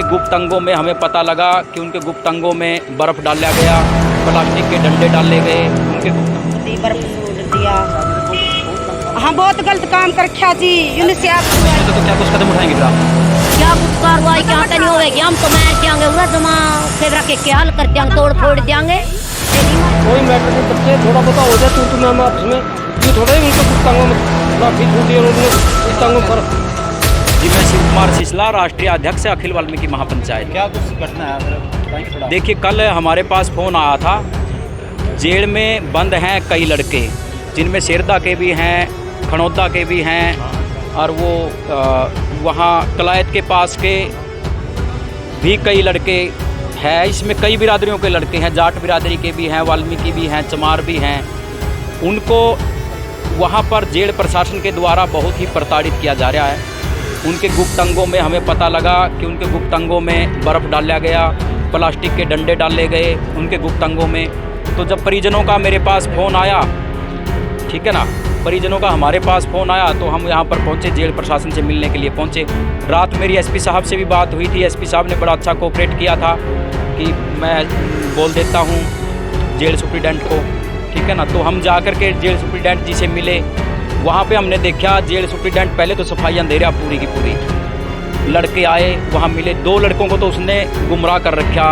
गुप्त अंगों में हमें पता लगा कि उनके गुप्त अंगों में बर्फ़ डाला गया, प्लास्टिक के डंडे डाले गए, उनके बर्फ सूट दिया। हाँ, बहुत गलत काम कर रखा जी। तो क्या कुछ कदम उठाएंगे फिर आप? क्या कुछ कार्रवाई क्या नहीं होगी, हम तो मार देंगे, पूरा जमा फेवरा के क्या हल कर देंगे, तोड़ फोड़ देंगे। कोई मैटर नहीं करते, थोड़ा बहुत हो जाए तू नाम आपस में, ये थोड़ा ही उनको कुछ टांगों में काफ़ी छूटी और उन्होंने टांगों पर। जी, मैं शिव कुमार सिसला, राष्ट्रीय अध्यक्ष अखिल वाल्मीकि महापंचायत। क्या कुछ घटना है? देखिए, कल हमारे पास फ़ोन आया था, जेल में बंद हैं कई लड़के, जिनमें शेरदा के भी हैं, खड़ौदा के भी हैं, और वो वहाँ कलायत के पास के भी कई लड़के हैं। इसमें कई बिरादरियों के लड़के हैं, जाट बिरादरी के भी हैं, वाल्मीकि भी हैं, चमार भी हैं। उनको वहाँ पर जेल प्रशासन के द्वारा बहुत ही प्रताड़ित किया जा रहा है। उनके गुप्त अंगों में हमें पता लगा कि उनके गुप्त अंगों में बर्फ़ डाला गया, प्लास्टिक के डंडे डाले गए उनके गुप्त अंगों में। तो जब परिजनों का मेरे पास फ़ोन आया, ठीक है ना, परिजनों का हमारे पास फ़ोन आया तो हम यहाँ पर पहुँचे, जेल प्रशासन से मिलने के लिए पहुँचे। रात मेरी एसपी साहब से भी बात हुई थी। एसपी साहब ने बड़ा अच्छा कोऑपरेट किया था कि मैं बोल देता हूँ जेल सुप्रीडेंट को, ठीक है ना। तो हम जा कर के जेल सुप्रीडेंट जी से मिले। वहाँ पे हमने देखा जेल सुप्रीडेंट पहले तो सफाइयाँ दे रहा पूरी की पूरी। लड़के आए, वहाँ मिले, 2 लड़कों को तो उसने गुमराह कर रखा,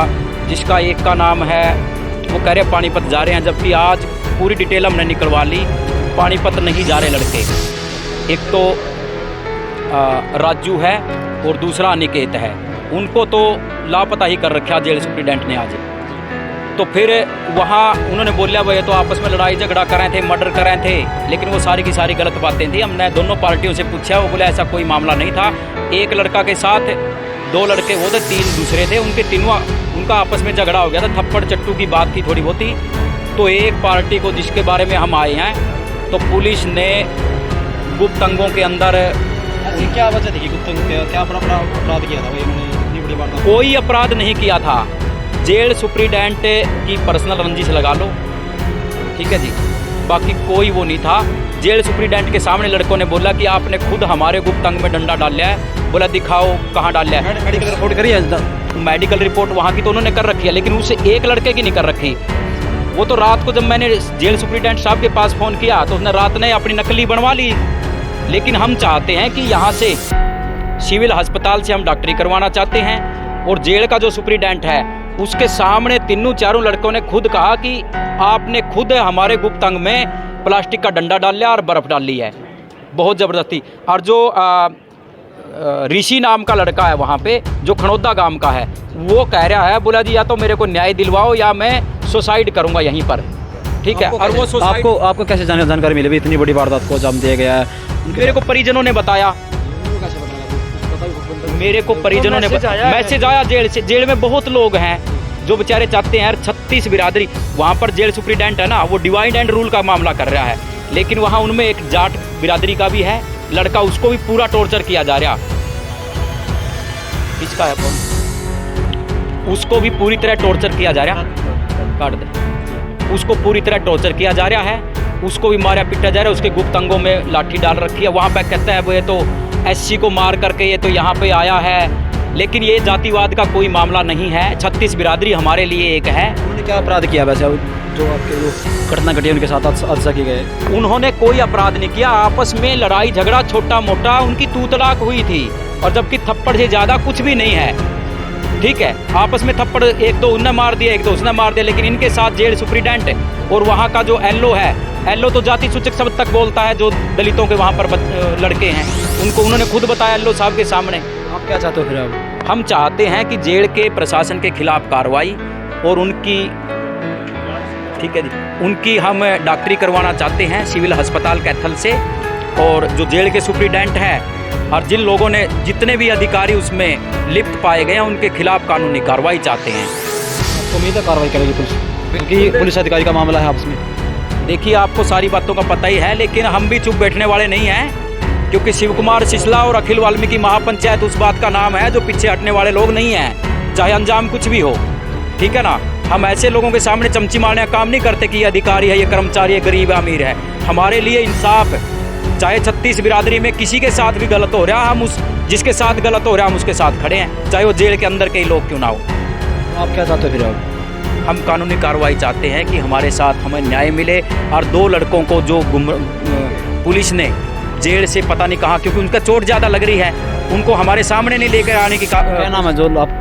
जिसका एक का नाम है, वो कह रहे पानीपत जा रहे हैं, जबकि आज पूरी डिटेल हमने निकलवा ली, पानीपत नहीं जा रहे लड़के। एक तो राजू है और दूसरा अनिकेत है, उनको तो लापता ही कर रखा जेल सुप्रीडेंट ने आज। तो फिर वहाँ उन्होंने बोला भाई तो आपस में लड़ाई झगड़ा कर रहे थे, मर्डर कर रहे थे, लेकिन वो सारी की सारी गलत बातें थी। हमने दोनों पार्टियों से पूछा, वो बोला ऐसा कोई मामला नहीं था। एक लड़का के साथ 2 लड़के वो थे, 3 दूसरे थे, उनके तीनों उनका आपस में झगड़ा हो गया था, थप्पड़ चट्टू की बात थी थोड़ी बहुत ही। तो एक पार्टी को जिसके बारे में हम आए हैं, तो पुलिस ने गुप्त अंगों के अंदर ऐसी क्या वजह थी कि गुप्त अंग क्या अपराध किया था भाई उन्होंने इतनी बड़ी बात? कोई अपराध नहीं किया था। जेल सुप्रीडेंट की पर्सनल रंजिश लगा लो, ठीक है जी, बाकी कोई वो नहीं था। जेल सुप्रीडेंट के सामने लड़कों ने बोला कि आपने खुद हमारे गुप्त अंग में डंडा डाला है। बोला दिखाओ कहाँ डाला है। मेडिकल रिपोर्ट करी है? मेडिकल रिपोर्ट वहाँ की तो उन्होंने कर रखी है, लेकिन उससे एक लड़के की नहीं कर रखी। वो तो रात को जब मैंने जेल सुप्रीडेंट साहब के पास फ़ोन किया तो उसने रात ने अपनी नकली बनवा ली। लेकिन हम चाहते हैं कि यहाँ से सिविल अस्पताल से हम डॉक्टरी करवाना चाहते हैं। और जेल का जो सुप्रीडेंट है उसके सामने 3-4 लड़कों ने खुद कहा कि आपने खुद हमारे गुप्त अंग में प्लास्टिक का डंडा डाल लिया और बर्फ़ डाल ली है, बहुत ज़बरदस्ती। और जो ऋषि नाम का लड़का है वहाँ पे, जो खड़ौदा गांव का है, वो कह रहा है, बोला जी या तो मेरे को न्याय दिलवाओ या मैं सुसाइड करूँगा यहीं पर, ठीक है। और वो आपको कैसे जानकारी मिली इतनी बड़ी वारदात को अंजाम दिया गया है? मेरे को परिजनों ने बताया, मेरे को परिजनों ने मैसेज आया जेल से। जेल में बहुत लोग हैं जो बेचारे चाहते हैं यार, 36 बिरादरी वहाँ पर जेल सुप्रीडेंट है ना, वो डिवाइड एंड रूल का मामला कर रहा है, लेकिन वहाँ उनमें एक जाट बिरादरी का भी है लड़का, उसको भी पूरा टॉर्चर किया जा रहा। किसका है फोन? उसको भी पूरी तरह टॉर्चर किया जा रहा, काट दे। उसको पूरी तरह टॉर्चर किया जा रहा है, उसको भी मारा पीटा जा रहा है, उसके गुप्त अंगों में लाठी डाल रखी है। वहाँ पे कहता है वो ये तो एससी को मार करके ये तो यहाँ पे आया है, लेकिन ये जातिवाद का कोई मामला नहीं है। 36 बिरादरी हमारे लिए एक है। उन्होंने क्या अपराध किया वैसे, जो आपके जो घटना घटी उनके साथ हादसा किए गए? उन्होंने कोई अपराध नहीं किया, आपस में लड़ाई झगड़ा छोटा मोटा उनकी तू तलाक हुई थी, और जबकि थप्पड़ से ज़्यादा कुछ भी नहीं है, ठीक है। आपस में थप्पड़ 1-2 उनने मार दिया, 1-2 उसने मार दिया, लेकिन इनके साथ जेल सुप्रीडेंट और वहाँ का जो एलओ है, एलओ तो जाति सूचक शब्द तक बोलता है, जो दलितों के वहाँ पर लड़के हैं उनको उन्होंने खुद बताया एलओ साहब के सामने। आप क्या चाहते हो फिर? अब हम चाहते हैं कि जेल के प्रशासन के खिलाफ कार्रवाई और उनकी, ठीक है जी, उनकी हम डॉक्टरी करवाना चाहते हैं सिविल अस्पताल कैथल से। और जो जेल के सुप्रीडेंट हैं और जिन लोगों ने, जितने भी अधिकारी उसमें लिप्त पाए गए हैं, उनके खिलाफ कानूनी कार्रवाई चाहते हैं। उम्मीद है कार्रवाई करेगी पुलिस, क्योंकि पुलिस अधिकारी का मामला है आपस में। देखिए आपको सारी बातों का पता ही है, लेकिन हम भी चुप बैठने वाले नहीं हैं, क्योंकि शिव कुमार सिसला और अखिल वाल्मीकि महापंचायत उस बात का नाम है जो पीछे हटने वाले लोग नहीं हैं, चाहे अंजाम कुछ भी हो, ठीक है ना। हम ऐसे लोगों के सामने चमची मारने का काम नहीं करते कि ये अधिकारी है, ये कर्मचारी है, गरीब है, अमीर है। हमारे लिए इंसाफ चाहे 36 बिरादरी में किसी के साथ भी गलत हो रहा, हम उस जिसके साथ गलत हो रहा हम उसके साथ खड़े हैं, चाहे वो जेल के अंदर के ही लोग क्यों ना हो। आप क्या चाहते हो फिर अब? हम कानूनी कार्रवाई चाहते हैं कि हमारे साथ हमें न्याय मिले, और 2 लड़कों को जो पुलिस ने जेल से पता नहीं कहाँ, क्योंकि उनका चोट ज़्यादा लग रही है, उनको हमारे सामने नहीं लेकर आने की क्या नाम है जो आप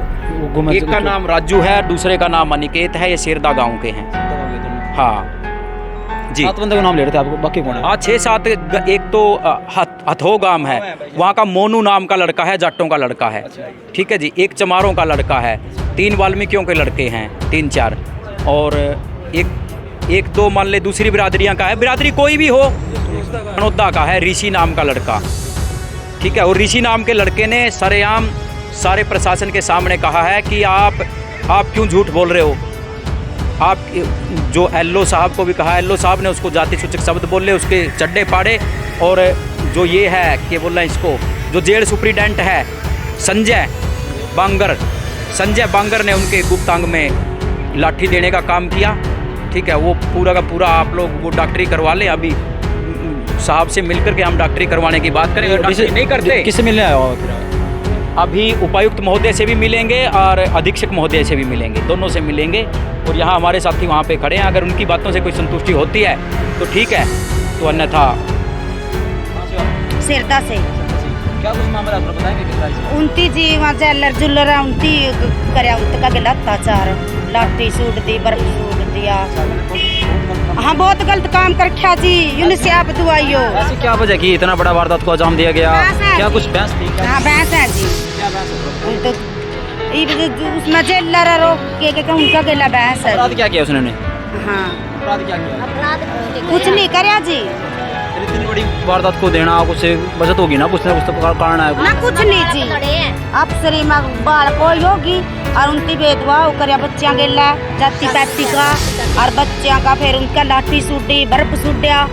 गुम है? एक का नाम राजू है, दूसरे का नाम अनिकेत है, ये शेरदा गांव के हैं। हाँ जी। 7 बंदे का नाम ले रहे थे आपको, बाकी कौन है? हाँ 6-7, एक तो हथो गांव है, वहाँ का मोनू नाम का लड़का है, जाटों का लड़का है, ठीक है जी। एक चमारों का लड़का है, 3 वाल्मीकियों के लड़के हैं, 3-4, और एक दो मान ले दूसरी बिरादरियाँ का है, बिरादरी कोई भी हो, खनौदा का है ऋषि नाम का लड़का, ठीक है। और ऋषि नाम के लड़के ने सरेआम सारे प्रशासन के सामने कहा है कि आप क्यों झूठ बोल रहे हो। आप जो एलओ साहब को भी कहा, एलओ साहब ने उसको जाति सूचक शब्द बोले, उसके चड्डे पाड़े। और जो ये है कि बोल रहे हैं इसको, जो जेल सुप्रीडेंट है संजय बांगर ने उनके गुप्तांग में लाठी देने का काम किया, ठीक है। वो पूरा का पूरा आप लोग वो डॉक्टरी करवा लें, अभी साहब से मिलकर के हम डॉक्टरी करवाने की बात करेंगे। डॉक्टरी नहीं करते, किससे मिलने आया हो फिर? अभी उपायुक्त महोदय से भी मिलेंगे और अधीक्षक महोदय से भी मिलेंगे, दोनों से मिलेंगे। और यहाँ हमारे साथी वहाँ पे खड़े हैं, अगर उनकी बातों से कोई संतुष्टि होती है तो ठीक है, तो अन्यथा। सिरदा से क्या कुछ मामला आप बताएंगे किस तरह से? उनती जी वहाँ जेलर जुलर उनती करया, उनका गला अत्याचार, लाठी सूट दी, बर्फ सूट दिया। हाँ बहुत गलत काम कर रखा जी, यूनिस आप दुआइयो। ऐसी क्या वजह की इतना बड़ा वारदात को अंजाम दिया गया? क्या कुछ बहस थी? हाँ बहस है जी। क्या बहस है? तो उसमें जेलर के उनका गला बहस है। अपराध क्या किया उसने? हाँ अपराध क्या किया? कुछ नहीं करया जी, इतनी बड़ी वारदात को देना कुछ बचत होगी ना, कुछ ना कुछ तो कारण है। ना कुछ नहीं जी। अफसरी में बाल कोई होगी और उनकी भेदभाव करया बच्चियां गेला जाति पाति का, और बच्चियां का फिर उनका लाठी सूटी, बर्फ सूटिया,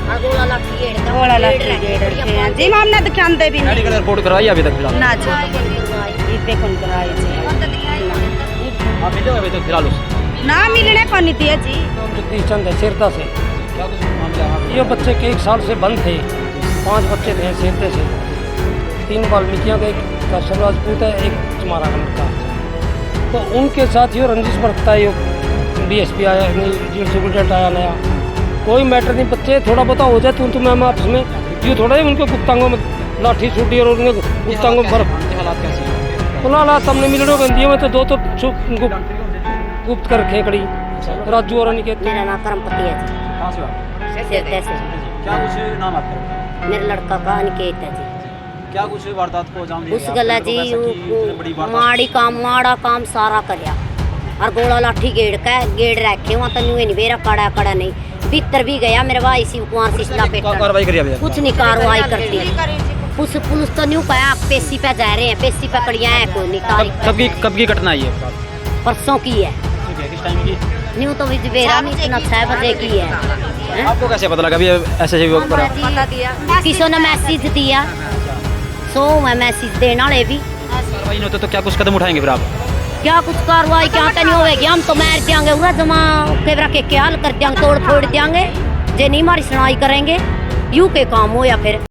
गोला लाठी गेड़ रखे जी। हमने तो ख्याल भी नहीं। रिपोर्ट करवाई अभी तक? ना जी इतने कौन कराई जी, आप मिले हो अभी तक फिलहाल उससे? ना मिलने को नहीं दिया जी। जगदीश चंद है सिरदा से। क्या कुछ मामला है? ये बच्चे के 1 साल से बंद थे, 5 बच्चे थे सिरदे से, 3 वाल्मीकियाँ का, एक दर्शन राजपूत है, एक चमारा का लड़का। तो उनके साथ ये रंजिश बरतता है, ये डीएसपी आया नहीं, जेल सुप्रीडेंट आया नया, कोई मैटर नहीं, बच्चे थोड़ा बहुत हो जाए तो मैं आपस में ये थोड़ा ही उनके गुप्तांगों में लाठी छूटी और उनके गुप्तांगों में बर्फ। हालात कैसे हैं? हालात हमने मिलने को दिए में तो 2 तो गुप्त कर रखे कड़ी, राजू और अनिकेत। मेरा नाम करमपति है जी, कहाँ से आप? सिरदा से। क्या कुछ नाम आपका? मेरे लड़का का अनिकेत है जी। क्या कुछ वारदात को अंजाम दिया उस गया? गला आप लोगों जी को ऐसा कि इतनी बड़ी वारदात- माड़ा काम सारा करया, और गोला लाठी गेड़ रखे वहाँ तो न्यू नहीं बेरा कड़ा नहीं, भीतर भी गया मेरे भाई शिव कुमार सिस्ला पे, कार्रवाई करी अभी तक? कुछ नहीं कार्रवाई करती। पुलिस तो न्यू कहा पेशी पे जा रहे हैं, पेशी पकड़िया है, कोई नहीं तारीख। कब की घटना है ये? परसों की है, किस टाइम की? न्यू तो बेरा नहीं, इतना 6 बजे की है। आपको कैसे पता लगा अभी ऐसे विभाग पर? किसी ने मैसेज दिया, सो मैं मैसेज देने वाले भी। कार्रवाई नहीं होती तो क्या कुछ कदम उठाएंगे फिर आप? क्या कुछ कार्रवाई क्या नहीं होगी, हम तो मार देंगे पूरा जमा कैमरा के क्या हाल कर देंगे, तोड़ फोड़ देंगे, जे नहीं हमारी सुनाई करेंगे, यू के काम हो या फिर